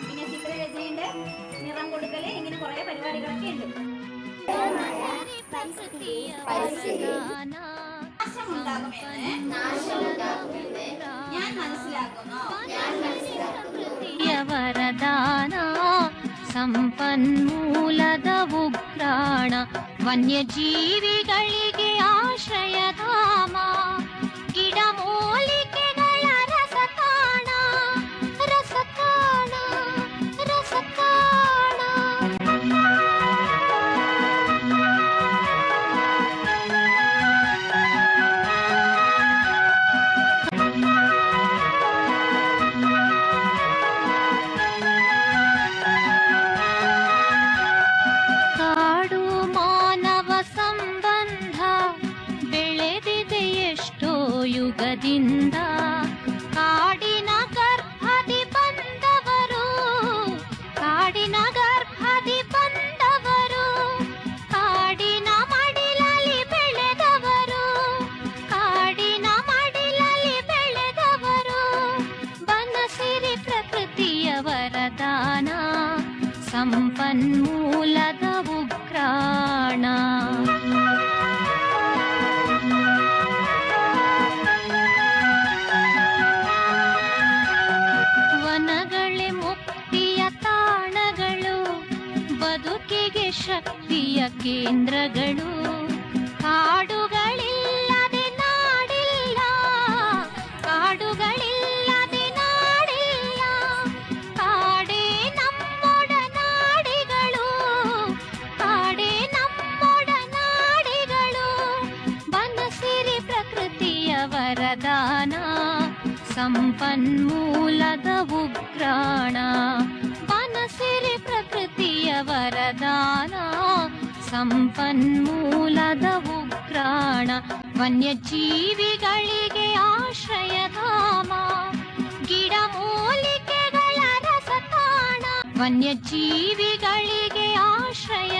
പിന്നെ ചിത്രരചനയുണ്ട്, നിറം കൊടുക്കല്, ഇങ്ങനെ കുറെ പരിപാടികളൊക്കെ ഉണ്ട്. ഞാൻ മനസ്സിലാക്കുന്നു. ವರದಾನ ಸಂಪನ್ಮೂಲದ ಉಗ್ರಾಣ ವನ್ಯಜೀವಿಗಳಿಗೆ ಆಶ್ರಯಧಾಮ ಗಿಡಮೂಲಿಕೆಗಳ ರಸತಾಣ ರಸತಾಣ ರಸತಾಣ. ಕಾಡು ಮಾನವ ಸಂಬಂಧ ಬೆಳೆದಿದೆ ಎಷ್ಟೋ ಯುಗದಿಂದ. ಕಾಡಿನ ಗರ್ಭದಿ ಬಂದವರು, ಕಾಡಿನ ಗರ್ಭದಿ ಬಂದವರು, ಕಾಡಿನ ಮಡಿಲಲ್ಲಿ ಬೆಳೆದವರು, ಕಾಡಿನ ಮಡಿಲಲ್ಲಿ ಬೆಳೆದವರು. ಬನಸಿರಿ ಪ್ರಕೃತಿಯ ವರದಾನ ಸಂಪನ್ಮೂಲದ ಉಗ್ರಾಣ. ವನಗಳೇ ಮುಕ್ತಿಯ ತಾಣಗಳು, ಬದುಕಿಗೆ ಶಕ್ತಿಯ ಕೇಂದ್ರಗಳು. ಕಾಡುಗಳಿಲ್ಲದೆ ನಾಡಿಲ್ಲ, ಕಾಡುಗಳಿಲ್ಲದೆ ನಾಡಿಲ್ಲ. ಕಾಡೇ ನಮ್ಮೊಡನಾಡಿಗಳು, ಕಾಡೇ ನಮ್ಮೊಡನಾಡಿಗಳು. ಬನಸಿರಿ ಪ್ರಕೃತಿಯ ವರದಾನ ಸಂಪನ್ಮೂಲದ ಉಗ್ರಾಣ. ಬನಸಿರಿ ಪ್ರಕೃತಿಯ ವರದಾನ ಸಂಪನ್ಮೂಲದ ಉಗ್ರಾಣ ವನ್ಯಜೀವಿಗಳಿಗೆ ಆಶ್ರಯಧಾಮ ಗಿಡಮೂಲಿಕೆಗಳ ರಸತಾಣ ವನ್ಯಜೀವಿಗಳಿಗೆ ಆಶ್ರಯ